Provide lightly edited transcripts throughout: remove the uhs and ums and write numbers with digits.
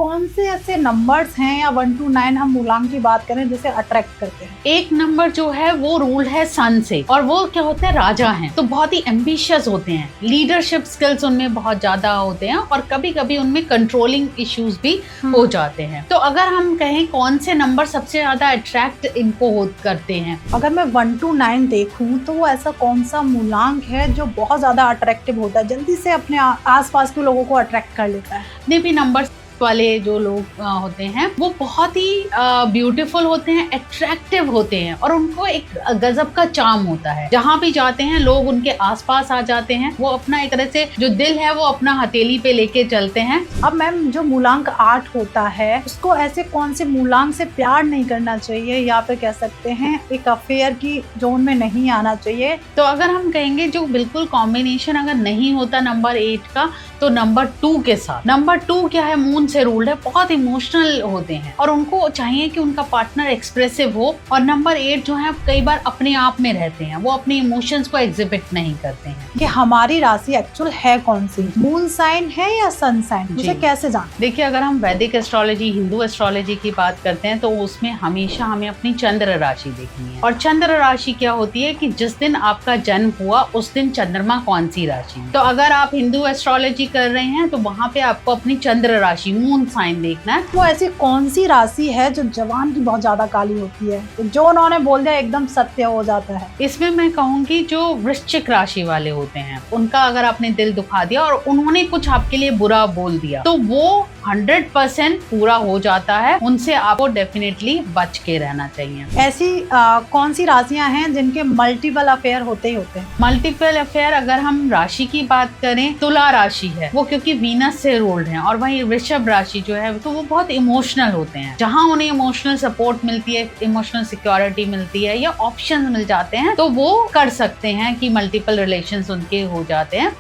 कौन से ऐसे नंबर्स हैं या 1 to 9 हम मूलांक की बात करें जिसे अट्रैक्ट करते हैं? एक नंबर जो है वो रूल है सन से, और वो क्या होता है, राजा हैं, तो बहुत ही एम्बिशियस होते हैं, लीडरशिप स्किल्स उनमें बहुत ज्यादा होते हैं और कभी कभी उनमें कंट्रोलिंग इश्यूज भी हो जाते हैं। तो अगर हम कहें कौन से नंबर सबसे ज्यादा अट्रैक्ट इनको करते हैं, अगर मैं 1 to 9 देखूं तो वो ऐसा कौन सा मूलांक है जो बहुत ज्यादा अट्रैक्टिव होता है, जल्दी से अपने आसपास के लोगों को अट्रैक्ट कर लेता है? जितने भी नंबर वाले जो लोग होते हैं वो बहुत ही ब्यूटीफुल होते हैं, अट्रैक्टिव होते हैं और उनको एक गजब का चार्म होता है। जहाँ भी जाते हैं लोग उनके आसपास आ जाते हैं। वो अपना एक तरह से जो दिल है वो अपना हथेली पे लेके चलते हैं। अब मैम जो मूलांक 8 होता है उसको ऐसे कौन से मूलांक से प्यार नहीं करना चाहिए या फिर कह सकते हैं एक अफेयर की जोन में नहीं आना चाहिए? तो अगर हम कहेंगे जो बिल्कुल कॉम्बिनेशन अगर नहीं होता नंबर 8 का, तो नंबर 2 के साथ। नंबर 2 क्या है, मून से रूल्ड है, बहुत इमोशनल होते हैं और उनको चाहिए कि उनका पार्टनर एक्सप्रेसिव हो। और नंबर 8 जो है कई बार अपने आप में रहते हैं, वो अपने इमोशंस को एग्जिबिट नहीं करते हैं। कि हमारी राशि एक्चुअल है कौन सी, मून साइन है या सन साइन, मुझे कैसे जान? देखिए, अगर हम वैदिक एस्ट्रोलॉजी, हिंदू एस्ट्रोलॉजी की बात करते हैं तो उसमें हमेशा हमें अपनी चंद्र राशि देखनी है। और चंद्र राशि क्या होती है कि जिस दिन आपका जन्म हुआ उस दिन चंद्रमा कौन सी राशि। तो अगर आप हिंदू एस्ट्रोलॉजी कर रहे हैं तो वहाँ पे आपको अपनी चंद्र राशि, मून साइन देखना है। वो ऐसी कौन सी राशि है जो जवान की बहुत ज्यादा काली होती है, तो जो उन्होंने बोल दिया एकदम सत्य हो जाता है? इसमें मैं कहूंगी जो वृश्चिक राशि वाले होते हैं उनका अगर आपने दिल दुखा दिया और उन्होंने कुछ आपके लिए बुरा बोल दिया तो वो 100% पूरा हो जाता है। उनसे आपको डेफिनेटली बच के रहना चाहिए। ऐसी कौन सी राशियां हैं जिनके मल्टीपल अफेयर होते ही होते हैं? मल्टीपल अफेयर अगर हम राशि की बात करें, तुला राशि है वो क्योंकि वीनस से रूल्ड है, और वहीं वृषभ राशि जो है तो वो बहुत इमोशनल होते हैं। जहां उन्हें इमोशनल सपोर्ट मिलती है, इमोशनल सिक्योरिटी मिलती है या ऑप्शन मिल जाते हैं तो वो कर सकते हैं कि मल्टीपल रिलेशंस उनके हो जाते हैं।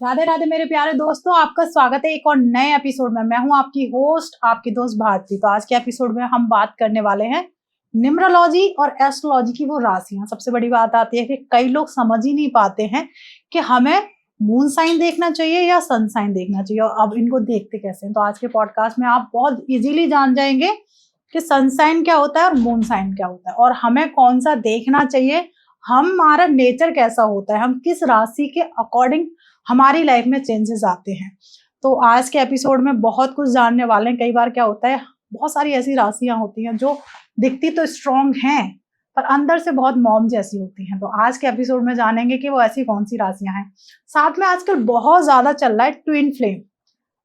राधे राधे मेरे प्यारे दोस्तों, आपका स्वागत है एक और नए एपिसोड में। मैं हूं आपकी होस्ट, आपकी दोस्त भारती। तो आज के एपिसोड में हम बात करने वाले हैं न्यूमरोलॉजी और एस्ट्रोलॉजी की वो राशियां। सबसे बड़ी बात आती है कि कई लोग समझ ही नहीं पाते हैं कि हमें मून साइन देखना चाहिए या सन साइन देखना चाहिए, और अब इनको देखते कैसे हैं। तो आज के पॉडकास्ट में आप बहुत इजीली जान जाएंगे कि सन साइन क्या होता है और मून साइन क्या होता है, और हमें कौन सा देखना चाहिए, हमारा नेचर कैसा होता है, हम किस राशि के अकॉर्डिंग हमारी लाइफ में चेंजेस आते हैं। तो आज के एपिसोड में बहुत कुछ जानने वाले हैं। कई बार क्या होता है, बहुत सारी ऐसी राशियां होती हैं जो दिखती तो स्ट्रॉन्ग हैं पर अंदर से बहुत मॉम जैसी होती हैं। तो आज के एपिसोड में जानेंगे कि वो ऐसी कौन सी राशियां हैं। साथ में आजकल बहुत ज्यादा चल रहा है ट्विन फ्लेम।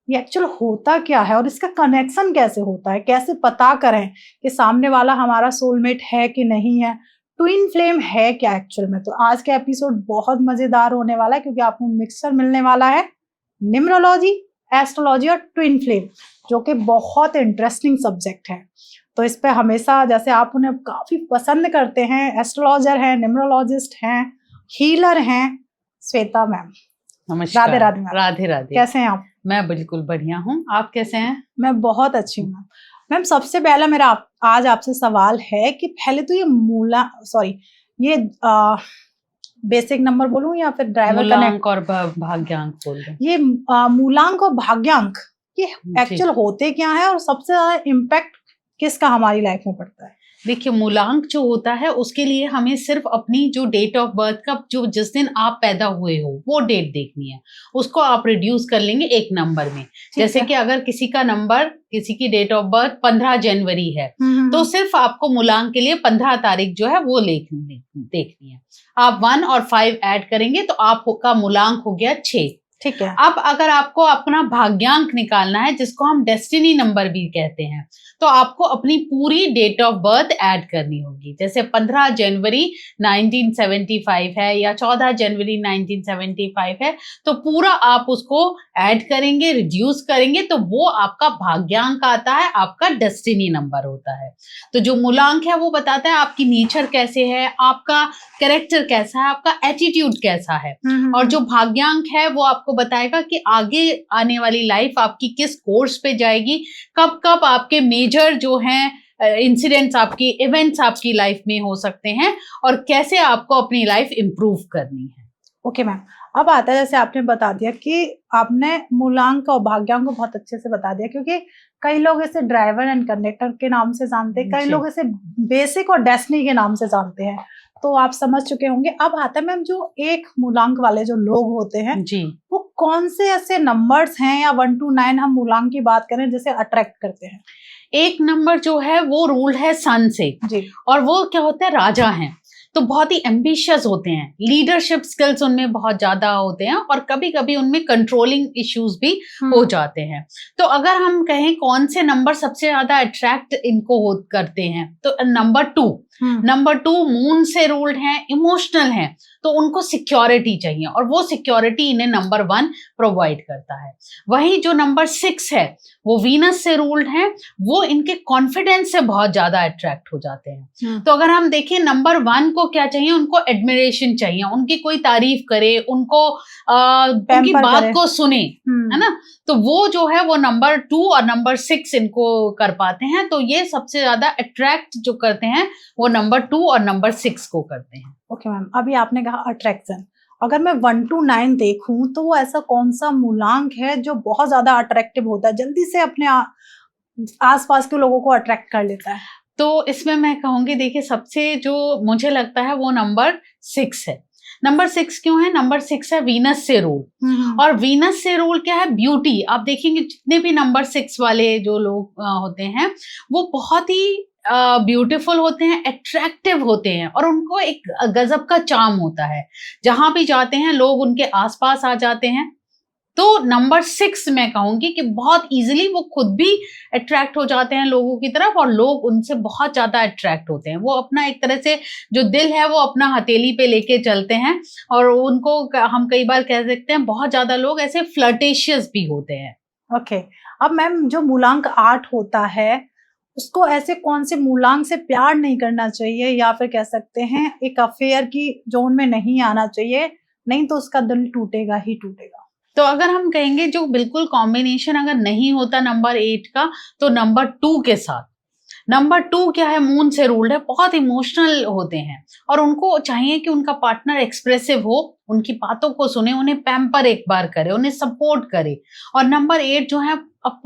ये एक्चुअल होता क्या है और इसका कनेक्शन कैसे होता है, कैसे पता करें कि सामने वाला हमारा सोलमेट है कि नहीं है, ट्विन फ्लेम है क्या एक्चुअल में। तो आज का एपिसोड बहुत मजेदार होने वाला है क्योंकि आपको मिक्सचर मिलने वाला है न्यूमरोलॉजी, एस्ट्रोलॉजी और ट्विन फ्लेम, जो कि बहुत इंटरेस्टिंग सब्जेक्ट है। तो इस पे हमेशा, जैसे आप उन्हें काफी पसंद करते हैं, एस्ट्रोलॉजर हैं, न्यूमरोलॉजिस्ट हैं, हीलर हैं, श्वेता मैम। नमस्कार। राधे राधे मैम। राधे राधे। कैसे हैं आप? मैं बिल्कुल बढ़िया हूँ, आप कैसे हैं? मैं बहुत अच्छी हूँ मैम। सबसे पहला मेरा आज आपसे सवाल है कि पहले तो ये बेसिक नंबर बोलूं या फिर ड्राइवर मूलांक और भाग्यांक बोल रहे हैं। ये मूलांक और भाग्यांक ये एक्चुअल होते क्या है और सबसे ज्यादा इम्पैक्ट किसका हमारी लाइफ में पड़ता है? देखिए, मूलांक जो होता है उसके लिए हमें सिर्फ अपनी जो डेट ऑफ बर्थ का, जो जिस दिन आप पैदा हुए हो वो डेट देखनी है। उसको आप रिड्यूस कर लेंगे एक नंबर में। जैसे कि अगर किसी का नंबर, किसी की डेट ऑफ बर्थ 15 जनवरी है तो सिर्फ आपको मूलांक के लिए 15 तारीख जो है वो देखनी है। आप 1 और 5 ऐड करेंगे तो आपका मूलांक हो गया 6। ठीक है। अब अगर आपको अपना भाग्यांक निकालना है, जिसको हम डेस्टिनी नंबर भी कहते हैं, तो आपको अपनी पूरी डेट ऑफ बर्थ ऐड करनी होगी। जैसे 15 जनवरी 1975 है या 14 जनवरी 1975 है तो पूरा आप उसको ऐड करेंगे, रिड्यूस करेंगे तो वो आपका भाग्यांक आता है, आपका डेस्टिनी नंबर होता है। तो जो मूलांक है वो बताता है आपकी नेचर कैसे है, आपका कैरेक्टर कैसा है, आपका एटीट्यूड कैसा है। और जो भाग्यांक है वो आपको बताएगा कि आगे आने वाली लाइफ आपकी किस कोर्स पे जाएगी, कब कब आपके मेजर जो हैं इंसिडेंट्स, आपकी इवेंट्स आपकी लाइफ में हो सकते हैं और कैसे आपको अपनी लाइफ इम्प्रूव करनी है। ओके मैम, अब आता है जैसे आपने बता दिया कि आपने मूलांक और भाग्यांक को बहुत अच्छे से बता दिया, क्योंकि कई लोग इसे ड्राइवर एंड कंडक्टर के नाम से जानते हैं, कई जी। लोग इसे बेसिक और डेस्टिनी के नाम से जानते हैं, तो आप समझ चुके होंगे। अब आता है मैम, जो एक मूलांक वाले जो लोग होते हैं जी। वो कौन से ऐसे नंबर्स हैं या 1 to 9 हम मूलांक की बात करें जैसे अट्रैक्ट करते हैं? एक नंबर जो है वो रूल्ड है सन से, जी। और वो क्या होता है, राजा हैं, तो बहुत ही एम्बिशियस होते हैं, लीडरशिप स्किल्स उनमें बहुत ज्यादा होते हैं, और कभी कभी उनमें कंट्रोलिंग इश्यूज भी हो जाते हैं। तो अगर हम कहें कौन से नंबर सबसे ज्यादा अट्रैक्ट इनको करते हैं, तो नंबर 2 मून से रूल्ड हैं, इमोशनल हैं, तो उनको सिक्योरिटी चाहिए, और वो सिक्योरिटी इन्हें नंबर 1 प्रोवाइड करता है। वही जो नंबर 6 है वो वीनस से रूल्ड हैं, वो इनके कॉन्फिडेंस से बहुत ज्यादा अट्रैक्ट हो जाते हैं। तो अगर हम देखें नंबर 1 को क्या चाहिए, उनको एडमिरेशन चाहिए, उनकी कोई तारीफ करे, उनको उनकी बात को सुने, है ना, तो वो जो है वो नंबर 2 और नंबर 6 इनको कर पाते हैं। तो ये सबसे ज्यादा अट्रैक्ट जो करते हैं वो नंबर 2 और नंबर 6 को करते हैं। ओके मैम, अभी आपने कहा अट्रैक्शन, अगर मैं 1 to 9 देखूं तो वो ऐसा कौन सा मूलांक है जो बहुत ज्यादा अट्रैक्टिव होता है, जल्दी से अपने आसपास के लोगों को अट्रैक्ट कर लेता है? तो इसमें मैं कहूंगी, देखिए सबसे जो मुझे लगता है वो नंबर 6 है। नंबर 6 क्यों है? नंबर 6 है वीनस से रूल, और वीनस से रूल क्या है, ब्यूटी। आप देखेंगे जितने भी नंबर 6 वाले जो लोग होते हैं वो बहुत ही ब्यूटीफुल होते हैं, अट्रैक्टिव होते हैं, और उनको एक गजब का चार्म होता है, जहां भी जाते हैं लोग उनके आसपास आ जाते हैं। तो नंबर 6 मैं कहूंगी कि बहुत इजीली वो खुद भी अट्रैक्ट हो जाते हैं लोगों की तरफ, और लोग उनसे बहुत ज्यादा अट्रैक्ट होते हैं। वो अपना एक तरह से जो दिल है वो अपना हथेली पे लेके चलते हैं, और उनको हम कई बार कह सकते हैं बहुत ज्यादा लोग ऐसे फ्लर्टेशियस भी होते हैं। ओके, अब मैम जो मूलांक 8 होता है उसको ऐसे कौन से मूलांक से प्यार नहीं करना चाहिए, या फिर कह सकते हैं एक अफेयर की जोन में नहीं आना चाहिए, नहीं तो उसका दिल टूटेगा ही टूटेगा? तो अगर हम कहेंगे जो बिल्कुल कॉम्बिनेशन अगर नहीं होता नंबर 8 का, तो नंबर 2 के साथ। नंबर 2 क्या है, मून से रूल्ड है, बहुत इमोशनल होते हैं, और उनको चाहिए कि उनका पार्टनर एक्सप्रेसिव हो, उनकी बातों को सुने, उन्हें पैम्पर एक बार करे, उन्हें सपोर्ट करे। और नंबर 8 जो है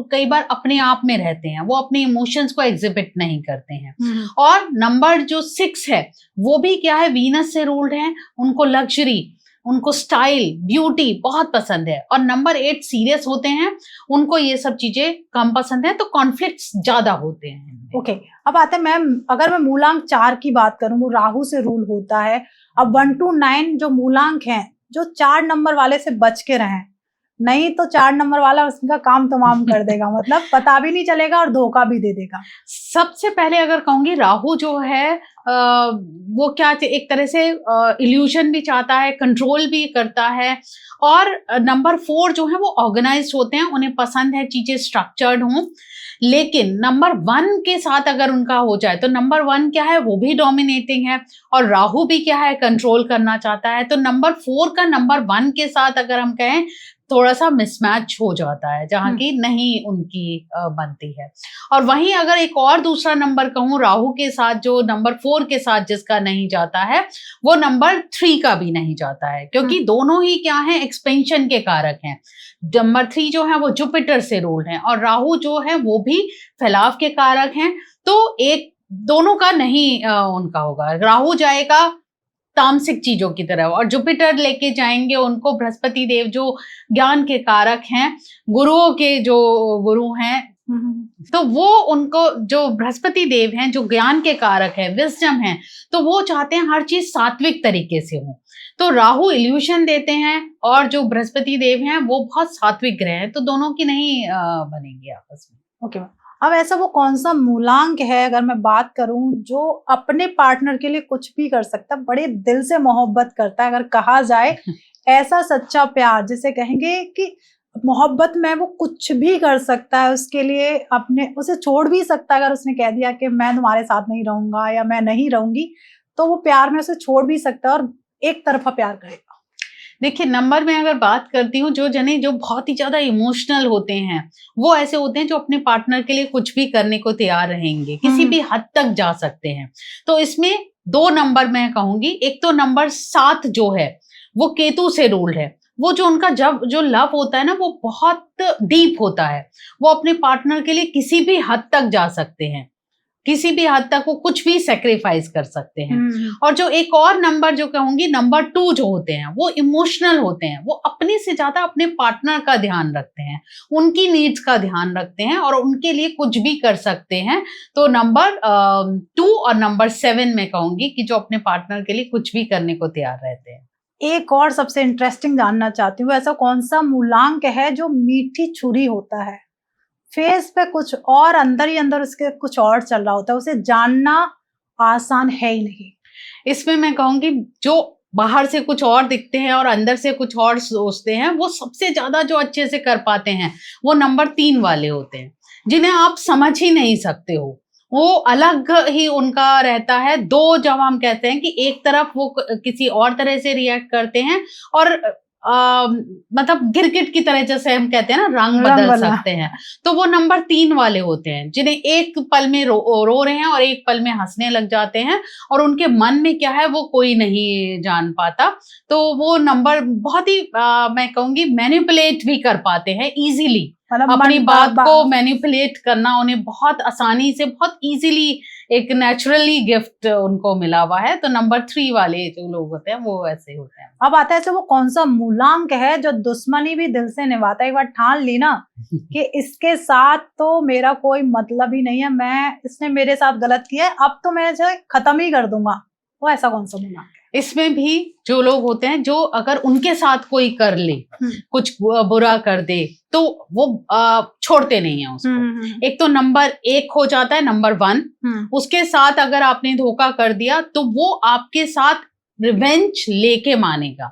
कई बार अपने आप में रहते हैं, वो अपने इमोशंस को एग्जिबिट नहीं करते हैं। और नंबर जो 6 है वो भी क्या है, वीनस से रूल्ड है, उनको लग्जरी, उनको स्टाइल, ब्यूटी बहुत पसंद है। और नंबर 8 सीरियस होते हैं, उनको ये सब चीजें कम पसंद है, तो कॉन्फ्लिक्ट्स ज्यादा होते हैं। ओके, अब आता है मैम, अगर मैं मूलांक 4 की बात करूं, वो राहु से रूल होता है। अब 1 to 9 जो मूलांक हैं, जो 4 नंबर वाले से बच के रहें, नहीं तो 4 नंबर वाला उसका काम तमाम कर देगा, मतलब पता भी नहीं चलेगा और धोखा भी दे देगा। सबसे पहले अगर कहूंगी, राहु जो है वो क्या एक तरह से इल्यूजन भी चाहता है, कंट्रोल भी करता है। और नंबर 4 जो है वो ऑर्गेनाइज्ड होते हैं, उन्हें पसंद है चीजें स्ट्रक्चर्ड हों। लेकिन नंबर 1 के साथ अगर उनका हो जाए, तो नंबर 1 क्या है, वो भी डोमिनेटिंग है, और राहु भी क्या है, कंट्रोल करना चाहता है। तो नंबर 4 का नंबर 1 के साथ अगर हम कहें, थोड़ा सा मिसमैच हो जाता है, जहां की नहीं उनकी बनती है। और वहीं अगर एक और दूसरा नंबर कहूं, राहु के साथ जो नंबर 4 के साथ जिसका नहीं जाता है, वो नंबर 3 का भी नहीं जाता है, क्योंकि दोनों ही क्या है, एक्सपेंशन के कारक हैं। नंबर 3 जो है वो जुपिटर से रूल्ड है, और राहु जो है वो भी फैलाव के कारक हैं। तो एक दोनों का नहीं उनका होगा, राहु जाएगा तामसिक चीजों की तरफ, और जुपिटर लेके जाएंगे उनको बृहस्पति देव जो ज्ञान के कारक हैं, गुरुओं के जो गुरु हैं, तो वो उनको जो बृहस्पति देव हैं जो ज्ञान के कारक है, विजडम है, तो वो चाहते हैं हर चीज सात्विक तरीके से हो। तो राहु इल्यूशन देते हैं, और जो बृहस्पति देव हैं वो बहुत सात्विक ग्रह हैं, तो दोनों की नहीं बनेगी आपस में। ओके, अब ऐसा वो कौन सा मूलांक है, अगर मैं बात करूं, जो अपने पार्टनर के लिए कुछ भी कर सकता है, बड़े दिल से मोहब्बत करता है, अगर कहा जाए ऐसा सच्चा प्यार जिसे कहेंगे कि मोहब्बत में वो कुछ भी कर सकता है उसके लिए, अपने उसे छोड़ भी सकता है। अगर उसने कह दिया कि मैं तुम्हारे साथ नहीं रहूंगा या मैं नहीं रहूंगी, तो वो प्यार में उसे छोड़ भी सकता है और एक तरफा प्यार करेगा। देखिए, नंबर में अगर बात करती हूँ, जो जने जो बहुत ही ज्यादा इमोशनल होते हैं, वो ऐसे होते हैं जो अपने पार्टनर के लिए कुछ भी करने को तैयार रहेंगे, किसी भी हद तक जा सकते हैं। तो इसमें 2 नंबर मैं कहूंगी, एक तो नंबर 7 जो है वो केतु से रूल्ड है। वो जो उनका जब जो लव होता है ना वो बहुत डीप होता है। वो अपने पार्टनर के लिए किसी भी हद तक जा सकते हैं, किसी भी हद तक वो कुछ भी सेक्रीफाइस कर सकते हैं। और जो एक और नंबर जो कहूंगी, नंबर 2 जो होते हैं वो इमोशनल होते हैं। वो अपने से ज्यादा अपने पार्टनर का ध्यान रखते हैं, उनकी नीड्स का ध्यान रखते हैं और उनके लिए कुछ भी कर सकते हैं। तो नंबर 2 और नंबर 7 में कहूंगी कि जो अपने पार्टनर के लिए कुछ भी करने को तैयार रहते हैं। एक और सबसे इंटरेस्टिंग जानना चाहती हूँ, ऐसा कौन सा मूलांक है जो मीठी छुरी होता है, फेस पे कुछ और अंदर ही अंदर उसके कुछ और चल रहा होता है, उसे जानना आसान है ही नहीं। इसमें मैं कहूंगी जो बाहर से कुछ और दिखते हैं और अंदर से कुछ और सोचते हैं, वो सबसे ज्यादा जो अच्छे से कर पाते हैं वो नंबर 3 वाले होते हैं, जिन्हें आप समझ ही नहीं सकते हो। वो अलग ही उनका रहता है। 2 जब हम कहते हैं कि एक तरफ वो किसी और तरह से रिएक्ट करते हैं और मतलब गिरगिट की तरह, जैसे हम कहते हैं ना, रंग बदल सकते हैं। तो वो नंबर 3 वाले होते हैं, जिन्हें एक पल में रो रहे हैं और एक पल में हंसने लग जाते हैं और उनके मन में क्या है वो कोई नहीं जान पाता। तो वो नंबर बहुत ही मैं कहूंगी मैनिपुलेट भी कर पाते हैं इजीली। अपनी बात को मैनिपुलेट करना उन्हें बहुत आसानी से, बहुत इजीली, एक नेचुरली गिफ्ट उनको मिला हुआ है। तो नंबर 3 वाले जो लोग होते हैं वो ऐसे होते हैं। अब आता है वो कौन सा मूलांक है जो दुश्मनी भी दिल से निभाता है। एक बार ठान ली ना कि इसके साथ तो मेरा कोई मतलब ही नहीं है, इसने मेरे साथ गलत किया है, अब तो मैं इसे खत्म ही कर दूंगा, वो ऐसा कौन सा मूलांक है? इसमें भी जो लोग होते हैं जो अगर उनके साथ कोई कर ले, कुछ बुरा कर दे, तो वो छोड़ते नहीं है उसको। एक तो नंबर 1 हो जाता है, नंबर 1। उसके साथ अगर आपने धोखा कर दिया तो वो आपके साथ रिवेंज लेके मानेगा।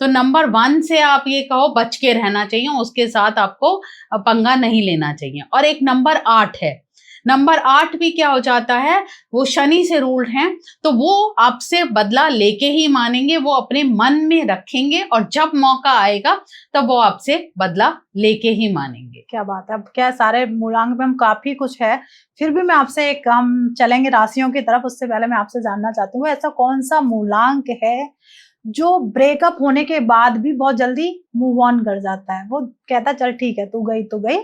तो नंबर 1 से आप ये कहो बच के रहना चाहिए, उसके साथ आपको पंगा नहीं लेना चाहिए। और एक नंबर 8 है। नंबर 8 भी क्या हो जाता है, वो शनि से रूल्ड हैं, तो वो आपसे बदला लेके ही मानेंगे। वो अपने मन में रखेंगे और जब मौका आएगा तब वो आपसे बदला लेके ही मानेंगे। क्या बात है। अब क्या सारे मूलांक में हम काफी कुछ है, फिर भी मैं आपसे हम चलेंगे राशियों की तरफ। उससे पहले मैं आपसे जानना चाहती हूँ, ऐसा कौन सा मूलांक है जो ब्रेकअप होने के बाद भी बहुत जल्दी मूव ऑन कर जाता है? वो कहता चल ठीक है, तू गई तो गई,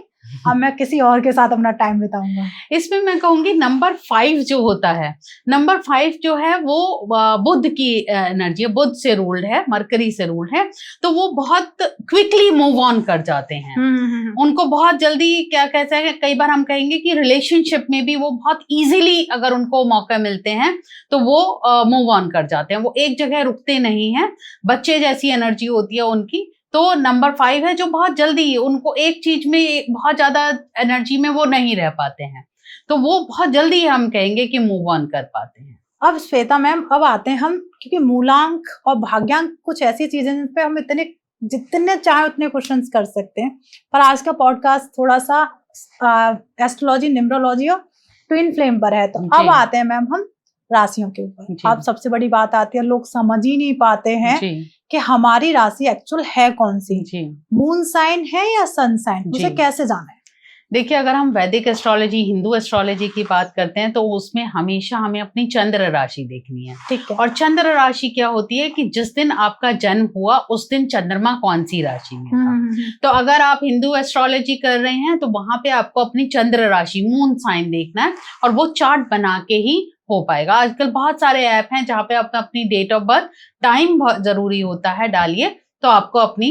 अब मैं किसी और के साथ अपना टाइम बिताऊंगा। इसमें मैं कहूंगी नंबर 5 जो होता है, नंबर 5 जो है वो बुध की एनर्जी है, बुध से रूल्ड है, मरकरी से रूल्ड है। तो वो बहुत क्विकली मूव ऑन कर जाते हैं। उनको बहुत जल्दी, क्या कहते हैं, कई बार हम कहेंगे कि रिलेशनशिप में भी वो बहुत इजीली अगर उनको मौके मिलते हैं तो वो मूव ऑन कर जाते हैं। वो एक जगह रुकते नहीं है, बच्चे जैसी एनर्जी होती है उनकी। तो नंबर 5 है जो बहुत जल्दी, उनको एक चीज में बहुत ज्यादा एनर्जी में वो नहीं रह पाते हैं, तो वो बहुत जल्दी हम कहेंगे कि मूव ऑन कर पाते हैं। अब श्वेता मैम, अब आते हैं हम, क्योंकि मूलांक और भाग्यांक कुछ ऐसी चीजें जिन पे हम जितने चाहे उतने क्वेश्चंस कर सकते हैं, पर आज का पॉडकास्ट थोड़ा सा एस्ट्रोलॉजी, न्यूमरोलॉजी और ट्विन फ्लेम पर है। तो अब आते हैं मैम हम राशियों के ऊपर। अब सबसे बड़ी बात आती है, लोग समझ ही नहीं पाते हैं कि हमारी राशि एक्चुअल है कौन सी, मून साइन है या सन साइन, उसे कैसे जाना है? देखिए, अगर हम वैदिक एस्ट्रोलॉजी, हिंदू एस्ट्रोलॉजी की बात करते हैं तो उसमें हमेशा हमें अपनी चंद्र राशि देखनी है। ठीक है। और चंद्र राशि क्या होती है कि जिस दिन आपका जन्म हुआ उस दिन चंद्रमा कौन सी राशि में था। तो अगर आप हिंदू एस्ट्रोलॉजी कर रहे हैं तो वहां पे आपको अपनी चंद्र राशि, मून साइन देखना है और वो चार्ट बना के ही हो पाएगा। आजकल बहुत सारे ऐप हैं जहाँ पे आप अपनी डेट ऑफ बर्थ, टाइम बहुत जरूरी होता है, डालिए तो आपको अपनी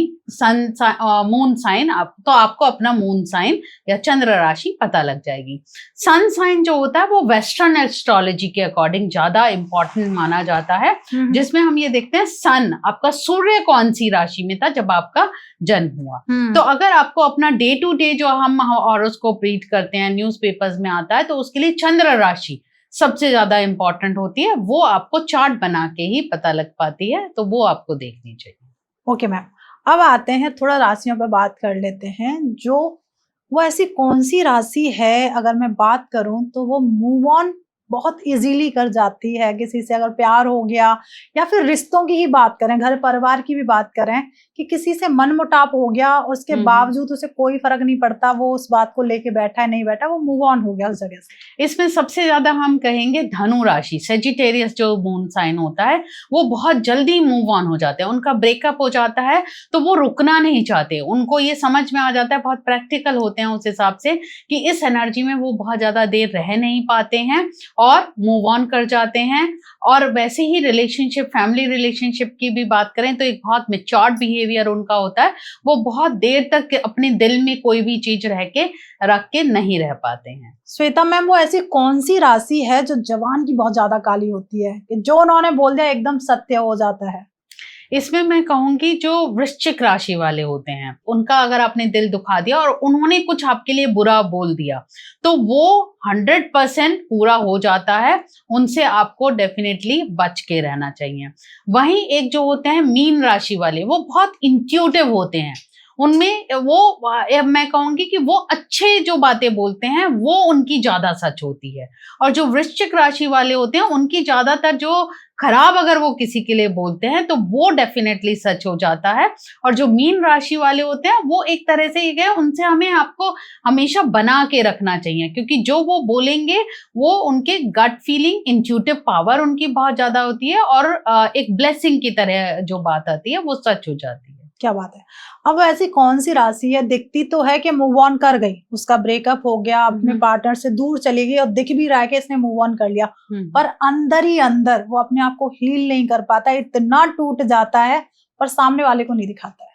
मून साइन, तो आपको अपना मून साइन या चंद्र राशि पता लग जाएगी। सन साइन जो होता है वो वेस्टर्न एस्ट्रोलॉजी के अकॉर्डिंग ज्यादा इंपॉर्टेंट माना जाता है, जिसमें हम ये देखते हैं सन, आपका सूर्य कौन सी राशि में था जब आपका जन्म हुआ। तो अगर आपको अपना डे टू डे जो हम हॉरोस्कोप रीड करते हैं, न्यूज़पेपर्स में आता है, तो उसके लिए चंद्र राशि सबसे ज्यादा इंपॉर्टेंट होती है। वो आपको चार्ट बना के ही पता लग पाती है, तो वो आपको देखनी चाहिए। ओके मैम, अब आते हैं थोड़ा राशियों पर बात कर लेते हैं। जो वो ऐसी कौन सी राशि है, अगर मैं बात करूं तो वो मूव ऑन बहुत इजीली कर जाती है। किसी से अगर प्यार हो गया या फिर रिश्तों की ही बात करें, घर परिवार की भी बात करें कि किसी से मनमुटाव हो गया, उसके बावजूद उसे कोई फर्क नहीं पड़ता, वो उस बात को लेके बैठा है नहीं बैठा, वो मूव ऑन हो गया उस जगह से। इसमें सबसे ज्यादा हम कहेंगे धनु राशि, सेजिटेरियस जो मून साइन होता है, वो बहुत जल्दी मूव ऑन हो जाते हैं। उनका ब्रेकअप हो जाता है तो वो रुकना नहीं चाहते, उनको ये समझ में आ जाता है, बहुत प्रैक्टिकल होते हैं उस हिसाब से कि इस एनर्जी में वो बहुत ज्यादा देर रह नहीं पाते हैं और मूव ऑन कर जाते हैं। और वैसे ही रिलेशनशिप, फैमिली रिलेशनशिप की भी बात करें तो एक बहुत मैच्योर्ड बिहेवियर उनका होता है, वो बहुत देर तक अपने दिल में कोई भी चीज रख के नहीं रह पाते हैं। श्वेता मैम, वो ऐसी कौन सी राशि है जो जवान की बहुत ज्यादा काली होती है कि जो उन्होंने बोल दिया एकदम सत्य हो जाता है? इसमें मैं कहूंगी जो वृश्चिक राशि वाले होते हैं, उनका अगर आपने दिल दुखा दिया और उन्होंने कुछ आपके लिए बुरा बोल दिया तो वो 100% पूरा हो जाता है, उनसे आपको डेफिनेटली बच के रहना चाहिए। वहीं एक जो होते हैं मीन राशि वाले, वो बहुत इंट्यूटिव होते हैं, उनमें वो मैं कहूंगी कि वो अच्छे जो बातें बोलते हैं वो उनकी ज्यादा सच होती है। और जो वृश्चिक राशि वाले होते हैं उनकी ज्यादातर जो खराब अगर वो किसी के लिए बोलते हैं तो वो डेफिनेटली सच हो जाता है। और जो मीन राशि वाले होते हैं वो एक तरह से ये उनसे हमें आपको हमेशा बना के रखना चाहिए, क्योंकि जो वो बोलेंगे वो उनके गट फीलिंग, इंट्यूटिव पावर उनकी बहुत ज्यादा होती है और एक ब्लेसिंग की तरह जो बात आती है वो सच हो जाती है। क्या बात है। अब ऐसी कौन सी राशि है, दिखती तो है कि मूव ऑन कर गई, उसका ब्रेकअप हो गया, अपने पार्टनर से दूर चली गई और दिख भी रहा है कि इसने मूव ऑन कर लिया, पर अंदर ही अंदर वो अपने आप को हील नहीं कर पाता, इतना टूट जाता है पर सामने वाले को नहीं दिखाता है?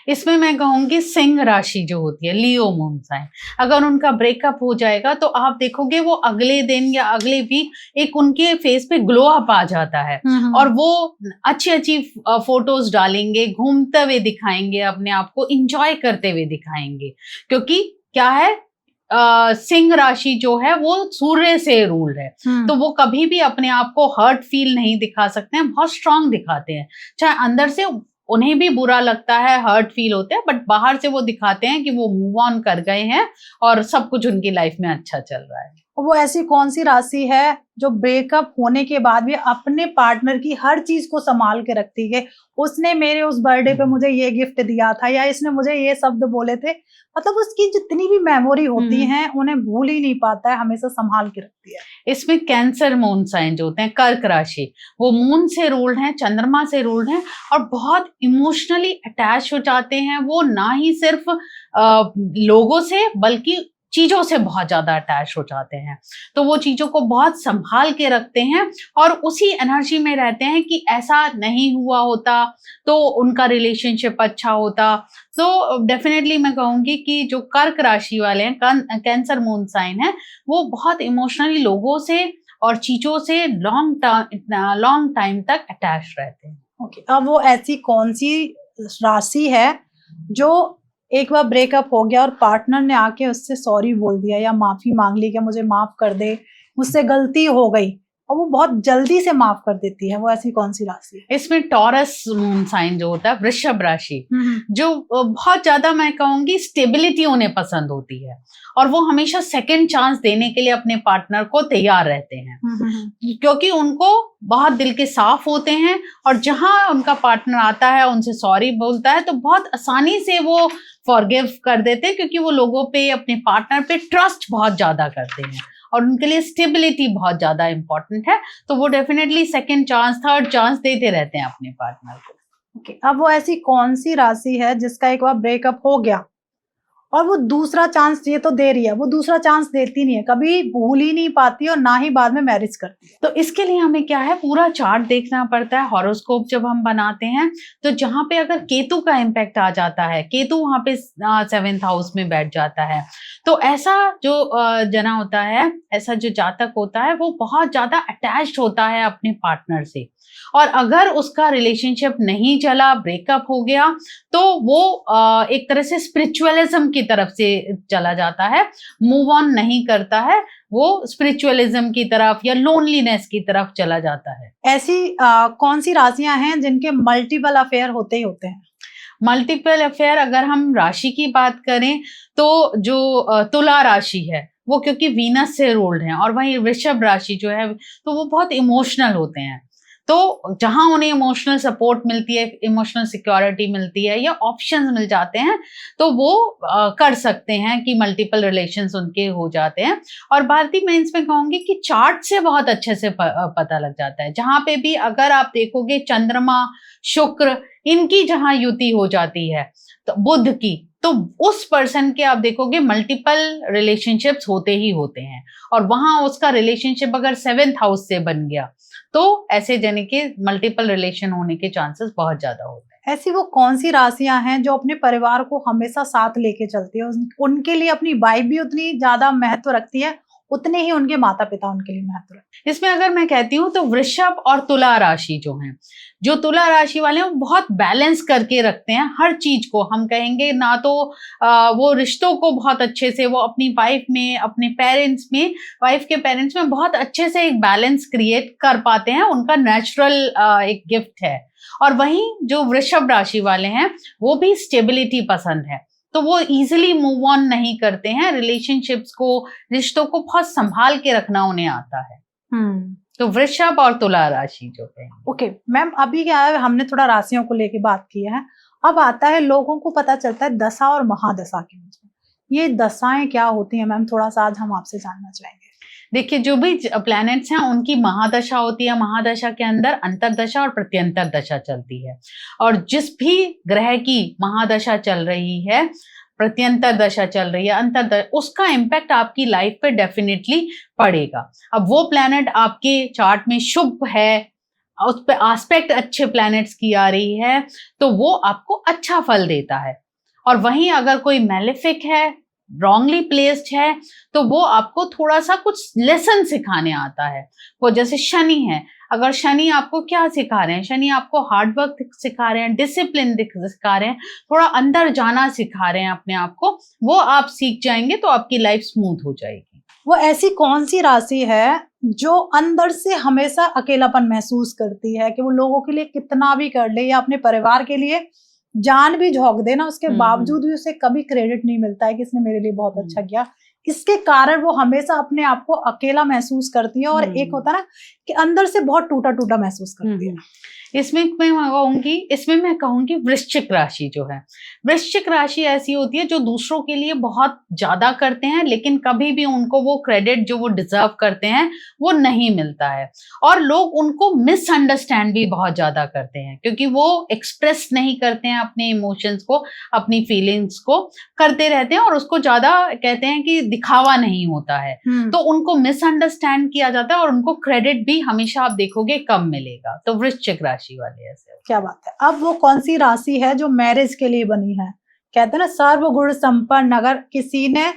इसमें मैं कहूंगी सिंह राशि जो होती है, लियो मून साइन, अगर उनका ब्रेकअप हो जाएगा तो आप देखोगे वो अगले दिन या अगले वीक एक उनके फेस पे ग्लो अप आ जाता है और वो अच्छी अच्छी फोटोज डालेंगे, घूमते हुए दिखाएंगे, अपने आप को इंजॉय करते हुए दिखाएंगे। क्योंकि क्या है, सिंह राशि जो है वो सूर्य से रूल है, तो वो कभी भी अपने आप को हर्ट फील नहीं दिखा सकते हैं, बहुत स्ट्रांग दिखाते हैं। चाहे अंदर से उन्हें भी बुरा लगता है, हर्ट फील होते हैं, बट बाहर से वो दिखाते हैं कि वो मूव ऑन कर गए हैं और सब कुछ उनकी लाइफ में अच्छा चल रहा है। वो ऐसी कौन सी राशि है जो ब्रेकअप होने के बाद भी अपने पार्टनर की हर चीज को संभाल के रखती है? उसने मेरे उस बर्थडे पे मुझे ये गिफ्ट दिया था या इसने मुझे ये शब्द बोले थे, मतलब उसकी जितनी भी मेमोरी होती हैं उन्हें भूल ही नहीं पाता है, हमेशा संभाल के रखती है। इसमें कैंसर मून साइन जो होते हैं, कर्क राशि, वो मून से रूल्ड हैं, चंद्रमा से रूल्ड हैं और बहुत इमोशनली अटैच हो जाते हैं। वो ना ही सिर्फ लोगों से बल्कि चीजों से बहुत ज्यादा अटैच हो जाते हैं, तो वो चीजों को बहुत संभाल के रखते हैं और उसी एनर्जी में रहते हैं कि ऐसा नहीं हुआ होता तो उनका रिलेशनशिप अच्छा होता। तो डेफिनेटली मैं कहूंगी कि जो कर्क राशि वाले हैं, कैंसर मून साइन है, वो बहुत इमोशनली लोगों से और चीजों से लॉन्ग टाइम तक अटैच रहते हैं। ओके, अब वो ऐसी कौन सी राशि है जो एक बार ब्रेकअप हो गया और पार्टनर ने आके उससे सॉरी बोल दिया या माफी मांग ली कि मुझे माफ कर दे, मुझसे गलती हो गई, और वो बहुत जल्दी से माफ कर देती है, वो ऐसी कौन सी राशि है? इसमें टॉरस मून साइन जो होता है, वृषभ राशि, जो बहुत ज्यादा मैं कहूंगी स्टेबिलिटी उन्हें पसंद होती है और वो हमेशा सेकंड चांस देने के लिए अपने पार्टनर को तैयार रहते हैं, क्योंकि उनको बहुत दिल के साफ होते हैं और जहां उनका पार्टनर आता है उनसे सॉरी बोलता है तो बहुत आसानी से वो फॉरगिव कर देते हैं, क्योंकि वो लोगों पे, अपने पार्टनर पे ट्रस्ट बहुत ज्यादा करते हैं और उनके लिए स्टेबिलिटी बहुत ज्यादा इंपॉर्टेंट है, तो वो definitely second chance, third chance देते रहते हैं अपने पार्टनर को। ओके, अब वो ऐसी कौन सी राशि है जिसका एक बार ब्रेकअप हो गया और वो दूसरा चांस ये तो दे रही है, वो दूसरा चांस देती नहीं है, कभी भूल ही नहीं पाती और ना ही बाद में मैरिज करती है? तो इसके लिए हमें क्या है, पूरा चार्ट देखना पड़ता है। हॉरोस्कोप जब हम बनाते हैं तो जहां पे अगर केतु का इम्पैक्ट आ जाता है, केतु वहां पे 7th हाउस में बैठ जाता है, तो ऐसा जो जना होता है, ऐसा जो जातक होता है, वो बहुत ज्यादा अटैच्ड होता है अपने पार्टनर से, और अगर उसका रिलेशनशिप नहीं चला, ब्रेकअप हो गया, तो वो एक तरह से स्पिरिचुअलिज्म की तरफ से चला जाता है, मूव ऑन नहीं करता है, वो स्पिरिचुअलिज्म की तरफ या लोनलीनेस की तरफ चला जाता है। ऐसी कौन सी राशियां हैं जिनके मल्टीपल अफेयर होते ही होते हैं? मल्टीपल अफेयर अगर हम राशि की बात करें तो जो तुला राशि है वो क्योंकि वीनस से रूल्ड हैं, और वहीं वृषभ राशि जो है तो वो बहुत इमोशनल होते हैं। तो जहां उन्हें इमोशनल सपोर्ट मिलती है, इमोशनल सिक्योरिटी मिलती है या ऑप्शंस मिल जाते हैं, तो वो कर सकते हैं कि मल्टीपल रिलेशंस उनके हो जाते हैं। और भारती, मैं इसमें कहूंगी कि चार्ट से बहुत अच्छे से पता लग जाता है। जहां पे भी अगर आप देखोगे चंद्रमा, शुक्र, इनकी जहां युति हो जाती है, तो बुध की, तो उस पर्सन के आप देखोगे मल्टीपल रिलेशनशिप्स होते ही होते हैं। और वहां उसका रिलेशनशिप अगर 7th हाउस से बन गया तो ऐसे जने के मल्टीपल रिलेशन होने के चांसेस बहुत ज्यादा होते हैं। ऐसी वो कौन सी राशियां हैं जो अपने परिवार को हमेशा साथ लेके चलती है? उनके लिए अपनी वाइफ भी उतनी ज्यादा महत्व रखती है, उतने ही उनके माता पिता उनके लिए महत्व रखते हैं। इसमें अगर मैं कहती हूँ तो वृषभ और तुला राशि जो हैं, जो तुला राशि वाले हैं वो बहुत बैलेंस करके रखते हैं हर चीज को। हम कहेंगे ना तो वो रिश्तों को बहुत अच्छे से, वो अपनी वाइफ में, अपने पेरेंट्स में, वाइफ के पेरेंट्स में बहुत अच्छे से एक बैलेंस क्रिएट कर पाते हैं। उनका नेचुरल एक गिफ्ट है। और वहीं जो वृषभ राशि वाले हैं वो भी स्टेबिलिटी पसंद है, तो वो इजीली मूव ऑन नहीं करते हैं। रिलेशनशिप्स को, रिश्तों को बहुत संभाल के रखना उन्हें आता है। तो वृषभ और तुला राशि जो है। ओके मैम, अभी क्या है, हमने थोड़ा राशियों को लेके बात की है। अब आता है लोगों को पता चलता है दशा और महादशा के बीच में। ये दशाएं क्या होती हैं मैम, थोड़ा सा आज हम आपसे जानना चाहेंगे। देखिए, जो भी प्लैनेट्स हैं उनकी महादशा होती है। महादशा के अंदर अंतरदशा और प्रत्यंतर दशा चलती है। और जिस भी ग्रह की महादशा चल रही है, प्रत्यंतर दशा चल रही है, अंतरदशा, उसका इम्पैक्ट आपकी लाइफ पे डेफिनेटली पड़ेगा। अब वो प्लैनेट आपके चार्ट में शुभ है, उस पे एस्पेक्ट अच्छे प्लैनेट्स की आ रही है, तो वो आपको अच्छा फल देता है। और वहीं अगर कोई मैलेफिक है, रॉन्गली प्लेस्ड है, तो वो आपको थोड़ा सा कुछ लेसन सिखाने आता है। वो जैसे शनि है, अगर शनि आपको क्या सिखा रहे हैं, शनि आपको हार्डवर्क सिखा रहे हैं, डिसिप्लिन सिखा रहे हैं, थोड़ा अंदर जाना सिखा रहे हैं अपने आप को, वो आप सीख जाएंगे तो आपकी लाइफ स्मूथ हो जाएगी। वो ऐसी कौन सी राशि है जो अंदर से हमेशा अकेलापन महसूस करती है कि वो लोगों के लिए कितना भी कर ले या अपने परिवार के लिए जान भी झोंक दे ना, उसके बावजूद भी उसे कभी क्रेडिट नहीं मिलता है कि इसने मेरे लिए बहुत अच्छा किया। इसके कारण वो हमेशा अपने आप को अकेला महसूस करती है और एक होता है ना कि अंदर से बहुत टूटा टूटा महसूस करती है। इसमें मैं कहूंगी वृश्चिक राशि जो है, वृश्चिक राशि ऐसी होती है जो दूसरों के लिए बहुत ज्यादा करते हैं, लेकिन कभी भी उनको वो क्रेडिट जो वो डिजर्व करते हैं वो नहीं मिलता है। और लोग उनको मिसअंडरस्टैंड भी बहुत ज्यादा करते हैं, क्योंकि वो एक्सप्रेस नहीं करते हैं अपने इमोशंस को, अपनी फीलिंग्स को करते रहते हैं, और उसको ज्यादा कहते हैं कि दिखावा नहीं होता है, तो उनको मिसअंडरस्टैंड किया जाता है और उनको क्रेडिट भी हमेशा आप देखोगे कम मिलेगा। तो वृश्चिक राशि वाले ऐसे। क्या बात है। अब वो कौन सी राशि है जो मैरिज के लिए बनी है? कहते हैं ना सर्वगुण संपन्न, अगर किसी ने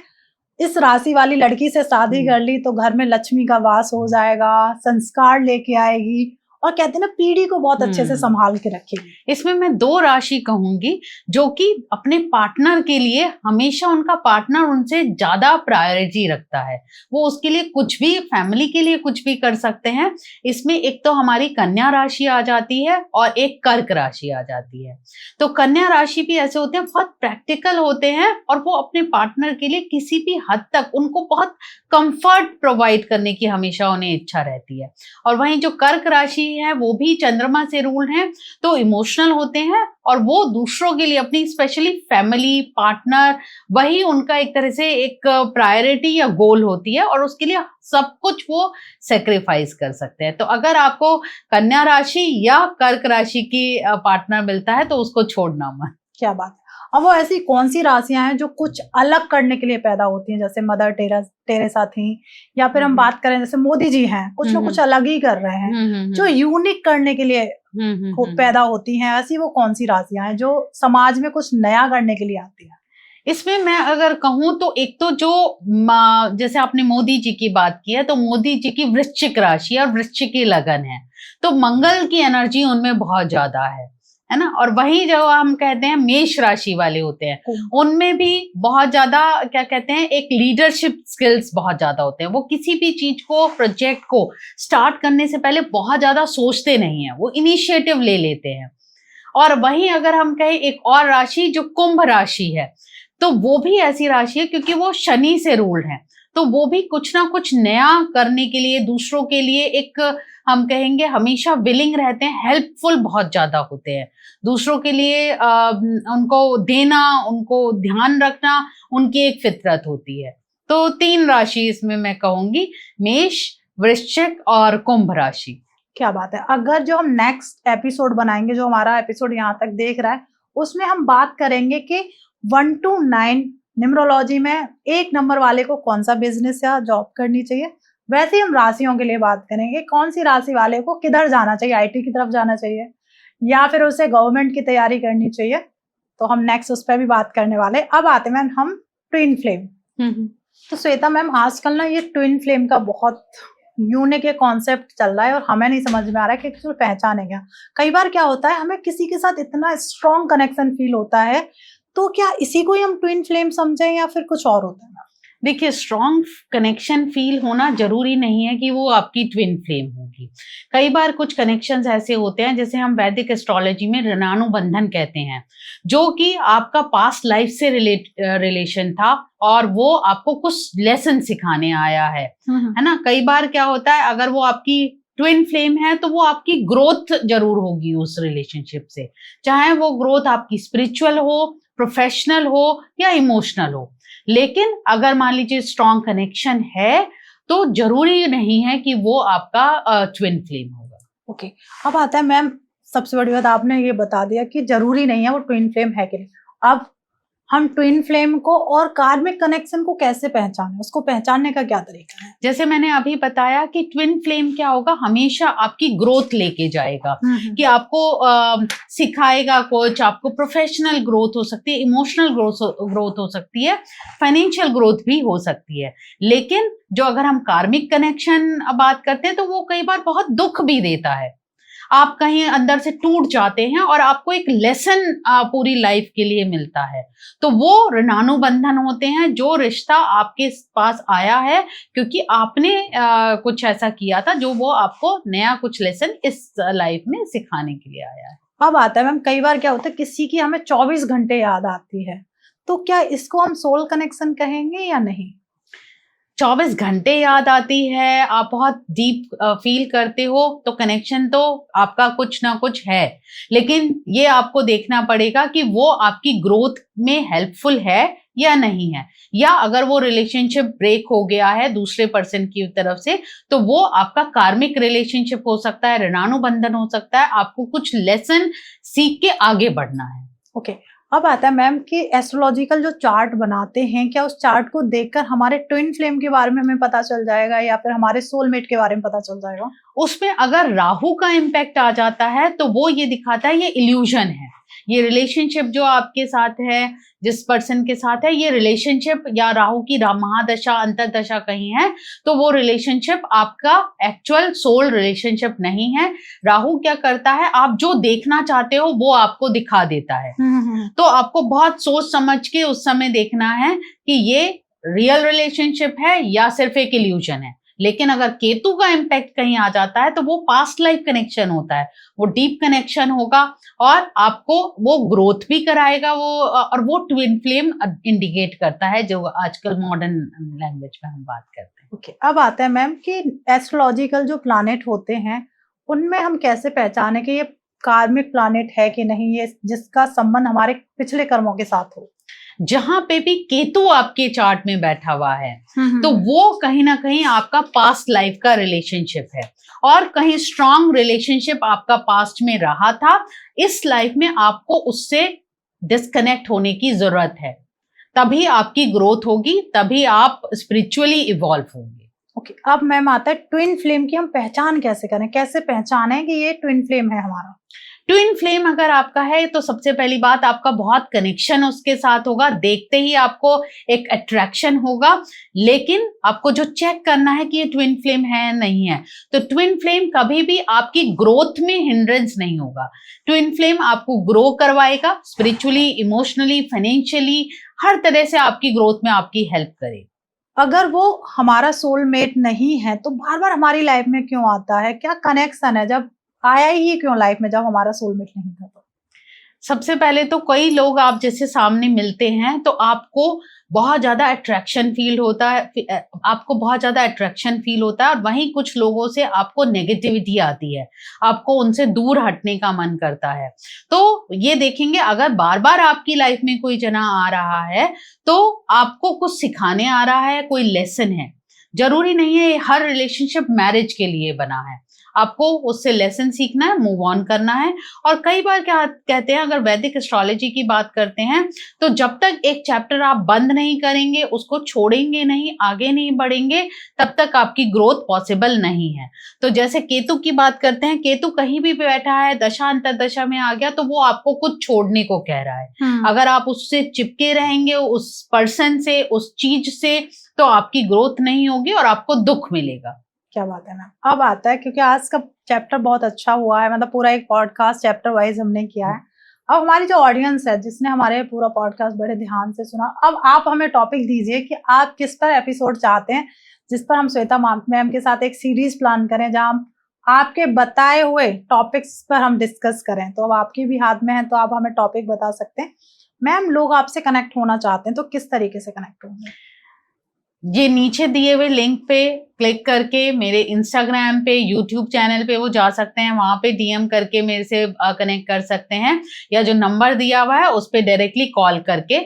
इस राशि वाली लड़की से शादी कर ली तो घर में लक्ष्मी का वास हो जाएगा, संस्कार लेके आएगी, और कहते हैं ना पीढ़ी को बहुत अच्छे से संभाल के रखेगी। इसमें मैं 2 राशि कहूंगी जो कि अपने पार्टनर के लिए हमेशा उनका पार्टनर उनसे ज्यादा प्रायोरिटी रखता है, वो उसके लिए कुछ भी, फैमिली के लिए कुछ भी कर सकते हैं। इसमें एक तो हमारी कन्या राशि आ जाती है और एक कर्क राशि आ जाती है। तो कन्या राशि भी ऐसे होते हैं, बहुत प्रैक्टिकल होते हैं, और वो अपने पार्टनर के लिए किसी भी हद तक उनको बहुत कंफर्ट प्रोवाइड करने की हमेशा उन्हें इच्छा रहती है। और वहीं जो कर्क राशि है वो भी चंद्रमा से रूल है, तो इमोशनल होते हैं, और वो दूसरों के लिए, अपनी स्पेशली फैमिली, पार्टनर, वही उनका एक तरह से एक प्रायोरिटी या गोल होती है, और उसके लिए सब कुछ वो सेक्रीफाइस कर सकते हैं। तो अगर आपको कन्या राशि या कर्क राशि की पार्टनर मिलता है तो उसको छोड़ना मत। क्या बात है। अब वो ऐसी कौन सी राशियां हैं जो कुछ अलग करने के लिए पैदा होती हैं, जैसे मदर टेरेसा थी, या फिर हम बात करें जैसे मोदी जी हैं, कुछ लोग कुछ अलग ही कर रहे हैं, जो यूनिक करने के लिए पैदा होती हैं। ऐसी वो कौन सी राशियां हैं जो समाज में कुछ नया करने के लिए आती है? इसमें मैं अगर कहूं तो एक तो जो जैसे आपने मोदी जी की बात की है, तो मोदी जी की वृश्चिक राशि और वृश्चिक की लगन है, तो मंगल की एनर्जी उनमें बहुत ज्यादा है ना। और वही जो हम कहते हैं मेष राशि वाले होते हैं, उनमें भी बहुत ज्यादा क्या कहते हैं, एक लीडरशिप स्किल्स बहुत ज्यादा होते हैं। वो किसी भी चीज को, प्रोजेक्ट को स्टार्ट करने से पहले बहुत ज्यादा सोचते नहीं है, वो इनिशिएटिव ले लेते हैं। और वहीं अगर हम कहें एक और राशि जो कुंभ राशि है, तो वो भी ऐसी राशि है क्योंकि वो शनि से रूल्ड है, तो वो भी कुछ ना कुछ नया करने के लिए, दूसरों के लिए एक हम कहेंगे हमेशा विलिंग रहते हैं, हेल्पफुल बहुत ज्यादा होते हैं दूसरों के लिए। उनको देना, उनको ध्यान रखना उनकी एक फितरत होती है। तो 3 राशि इसमें मैं कहूंगी, मेष, वृश्चिक और कुंभ राशि। क्या बात है। अगर जो हम नेक्स्ट एपिसोड बनाएंगे, जो हमारा एपिसोड यहाँ तक देख रहा है, उसमें हम बात करेंगे कि 1 to 9 न्यूमरोलॉजी में 1 नंबर वाले को कौन सा बिजनेस या जॉब करनी चाहिए। वैसे ही हम राशियों के लिए बात करेंगे, कौन सी राशि वाले को किधर जाना चाहिए, आईटी की तरफ जाना चाहिए या फिर उसे गवर्नमेंट की तैयारी करनी चाहिए। तो हम नेक्स्ट उस पर भी बात करने वाले। अब आते हैं हम ट्विन फ्लेम। तो श्वेता मैम, आजकल ना ये ट्विन फ्लेम का बहुत यूनिक ये कॉन्सेप्ट चल रहा है और हमें नहीं समझ में आ रहा है कि एक्चुअल पहचान है क्या। कई बार क्या होता है, हमें किसी के साथ इतना स्ट्रॉन्ग कनेक्शन फील होता है, तो क्या इसी को ही हम ट्विन फ्लेम समझें या फिर कुछ और होता है? देखिए, स्ट्रॉन्ग कनेक्शन फील होना जरूरी नहीं है कि वो आपकी ट्विन फ्लेम होगी। कई बार कुछ कनेक्शंस ऐसे होते हैं, जैसे हम वैदिक एस्ट्रोलॉजी में ऋणानुबंधन कहते हैं, जो कि आपका पास्ट लाइफ से रिलेशन था और वो आपको कुछ लेसन सिखाने आया है ना। कई बार क्या होता है, अगर वो आपकी ट्विन फ्लेम है तो वो आपकी ग्रोथ जरूर होगी उस रिलेशनशिप से, चाहे वो ग्रोथ आपकी स्पिरिचुअल हो, प्रोफेशनल हो या इमोशनल हो। लेकिन अगर मान लीजिए स्ट्रॉन्ग कनेक्शन है तो जरूरी नहीं है कि वो आपका ट्विन फ्लेम होगा। ओके, अब आता है मैम, सबसे बड़ी बात आपने ये बता दिया कि जरूरी नहीं है वो ट्विन फ्लेम है कि नहीं। अब हम ट्विन फ्लेम को और कार्मिक कनेक्शन को कैसे पहचानें, उसको पहचानने का क्या तरीका है? जैसे मैंने अभी बताया कि ट्विन फ्लेम क्या होगा, हमेशा आपकी ग्रोथ लेके जाएगा, कि आपको सिखाएगा कुछ, आपको प्रोफेशनल ग्रोथ हो सकती है, इमोशनल ग्रोथ हो सकती है, फाइनेंशियल ग्रोथ भी हो सकती है। लेकिन जो अगर हम कार्मिक कनेक्शन बात करते हैं तो वो कई बार बहुत दुख भी देता है। आप कहीं अंदर से टूट जाते हैं और आपको एक लेसन पूरी लाइफ के लिए मिलता है। तो वो ऋणानुबंधन होते हैं, जो रिश्ता आपके पास आया है क्योंकि आपने कुछ ऐसा किया था जो वो आपको नया कुछ लेसन इस लाइफ में सिखाने के लिए आया है। अब आता है मैम, कई बार क्या होता है, किसी की हमें 24 घंटे याद आती है, तो क्या इसको हम सोल कनेक्शन कहेंगे या नहीं? 24 घंटे याद आती है, आप बहुत डीप फील करते हो, तो कनेक्शन तो आपका कुछ ना कुछ है। लेकिन ये आपको देखना पड़ेगा कि वो आपकी ग्रोथ में हेल्पफुल है या नहीं है, या अगर वो रिलेशनशिप ब्रेक हो गया है दूसरे पर्सन की तरफ से तो वो आपका कार्मिक रिलेशनशिप हो सकता है, ऋणानुबंधन हो सकता है, आपको कुछ लेसन सीख के आगे बढ़ना है। ओके, अब आता है मैम कि एस्ट्रोलॉजिकल जो चार्ट बनाते हैं, क्या उस चार्ट को देखकर हमारे ट्विन फ्लेम के बारे में हमें पता चल जाएगा या फिर हमारे सोलमेट के बारे में पता चल जाएगा? उसमें अगर राहु का इम्पैक्ट आ जाता है तो वो ये दिखाता है ये इल्यूजन है, ये रिलेशनशिप जो आपके साथ है, जिस पर्सन के साथ है, ये रिलेशनशिप या राहु की महादशा अंतरदशा कहीं है तो वो रिलेशनशिप आपका एक्चुअल सोल रिलेशनशिप नहीं है। राहु क्या करता है, आप जो देखना चाहते हो वो आपको दिखा देता है। तो आपको बहुत सोच समझ के उस समय देखना है कि ये रियल रिलेशनशिप है या सिर्फ एक इल्यूजन है। लेकिन अगर केतु का इम्पैक्ट कहीं आ जाता है तो वो पास्ट लाइफ कनेक्शन होता है, वो डीप कनेक्शन होगा और आपको वो ग्रोथ भी कराएगा वो, और वो ट्विन फ्लेम इंडिकेट करता है जो आजकल मॉडर्न लैंग्वेज में हम बात करते हैं। ओके, अब आता है मैम कि एस्ट्रोलॉजिकल जो प्लैनेट होते हैं उनमें हम कैसे पहचाने कि ये कार्मिक प्लैनेट है कि नहीं, ये जिसका संबंध हमारे पिछले कर्मों के साथ हो। जहां पे भी केतु आपके चार्ट में बैठा हुआ है तो वो कहीं ना कहीं आपका पास्ट लाइफ का रिलेशनशिप है, और कहीं स्ट्रॉन्ग रिलेशनशिप आपका पास्ट में रहा था, इस लाइफ में आपको उससे डिस्कनेक्ट होने की जरूरत है, तभी आपकी ग्रोथ होगी, तभी आप स्पिरिचुअली इवॉल्व होंगे। ओके, अब मैम आता है ट्विन फ्लेम की हम पहचान कैसे करें, कैसे पहचानें कि ये ट्विन फ्लेम है हमारा? ट्विन फ्लेम अगर आपका है तो सबसे पहली बात, आपका बहुत कनेक्शन उसके साथ होगा, देखते ही आपको एक अट्रैक्शन होगा। लेकिन आपको जो चेक करना है कि ये ट्विन फ्लेम है नहीं है, तो ट्विन फ्लेम कभी भी आपकी ग्रोथ में हिंड्रेंस नहीं होगा। ट्विन फ्लेम आपको ग्रो करवाएगा, स्पिरिचुअली, इमोशनली, फाइनेंशियली, हर तरह से आपकी ग्रोथ में आपकी हेल्प करेगा। अगर वो हमारा सोलमेट नहीं है तो बार बार हमारी लाइफ में क्यों आता है, क्या कनेक्शन है, जब आया ही क्यों लाइफ में जब हमारा सोलमेट नहीं था? तो सबसे पहले तो कई लोग आप जैसे सामने मिलते हैं तो आपको बहुत ज्यादा अट्रैक्शन फील होता है, और वहीं कुछ लोगों से आपको नेगेटिविटी आती है, आपको उनसे दूर हटने का मन करता है। तो ये देखेंगे, अगर बार बार आपकी लाइफ में कोई जना आ रहा है तो आपको कुछ सिखाने आ रहा है, कोई लेसन है। जरूरी नहीं है हर रिलेशनशिप मैरिज के लिए बना है, आपको उससे लेसन सीखना है, मूव ऑन करना है। और कई बार क्या कहते हैं, अगर वैदिक एस्ट्रोलॉजी की बात करते हैं तो जब तक एक चैप्टर आप बंद नहीं करेंगे, उसको छोड़ेंगे नहीं, आगे नहीं बढ़ेंगे, तब तक आपकी ग्रोथ पॉसिबल नहीं है। तो जैसे केतु की बात करते हैं, केतु कहीं भी बैठा है, दशा अंतर्दशा में आ गया तो वो आपको कुछ छोड़ने को कह रहा है। अगर आप उससे चिपके रहेंगे, उस पर्सन से, उस चीज से, तो आपकी ग्रोथ नहीं होगी और आपको दुख मिलेगा। क्या बात है मैम। अब आता है, क्योंकि आज का चैप्टर बहुत अच्छा हुआ है, मतलब पूरा एक पॉडकास्ट चैप्टर वाइज हमने किया है। अब हमारी जो ऑडियंस है, जिसने हमारे पूरा पॉडकास्ट बड़े ध्यान से सुना, अब आप हमें टॉपिक दीजिए कि आप किस पर एपिसोड चाहते हैं, जिस पर हम श्वेता मैम के साथ एक सीरीज प्लान करें, जहां हम आपके बताए हुए टॉपिक्स पर हम डिस्कस करें। तो अब आपके भी हाथ में है, तो आप हमें टॉपिक बता सकते हैं। मैम, लोग आपसे कनेक्ट होना चाहते हैं तो किस तरीके से कनेक्ट होंगे? ये नीचे दिए हुए लिंक पे क्लिक करके मेरे इंस्टाग्राम पे, यूट्यूब चैनल पे वो जा सकते हैं, वहां पे डीएम करके मेरे से कनेक्ट कर सकते हैं, या जो नंबर दिया हुआ है उस पे डायरेक्टली कॉल करके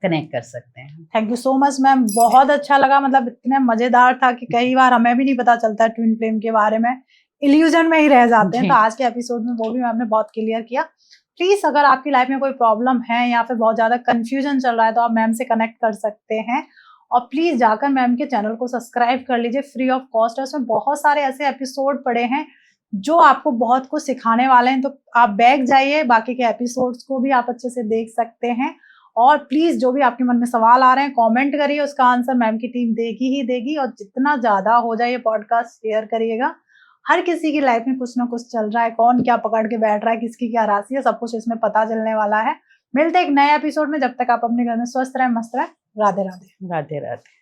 कनेक्ट कर सकते हैं। Thank you so much ma'am, बहुत अच्छा लगा। मतलब इतने मजेदार था कि कई बार हमें भी नहीं पता चलता ट्विन फ्लेम के बारे में, इल्यूजन में ही रह जाते हैं। तो आज के एपिसोड में वो भी मैम ने बहुत क्लियर किया। प्लीज, अगर आपकी लाइफ में कोई प्रॉब्लम है या फिर बहुत ज्यादा कंफ्यूजन चल रहा है, तो आप मैम से कनेक्ट कर सकते हैं। और प्लीज जाकर मैम के चैनल को सब्सक्राइब कर लीजिए, फ्री ऑफ कॉस्ट है। उसमें बहुत सारे ऐसे एपिसोड पड़े हैं जो आपको बहुत कुछ सिखाने वाले हैं। तो आप बैक जाइए, बाकी के एपिसोड्स को भी आप अच्छे से देख सकते हैं। और प्लीज, जो भी आपके मन में सवाल आ रहे हैं, कमेंट करिए, उसका आंसर मैम की टीम देगी ही देगी। और जितना ज्यादा हो जाए ये पॉडकास्ट शेयर करिएगा। हर किसी की लाइफ में कुछ ना कुछ चल रहा है, कौन क्या पकड़ के बैठ रहा है, किसकी क्या राशि है, सब कुछ इसमें पता चलने वाला है। मिलते एक नए एपिसोड में, जब तक आप अपने घर में स्वस्थ रहे, मस्त रहे। राधे राधे। राधे राधे।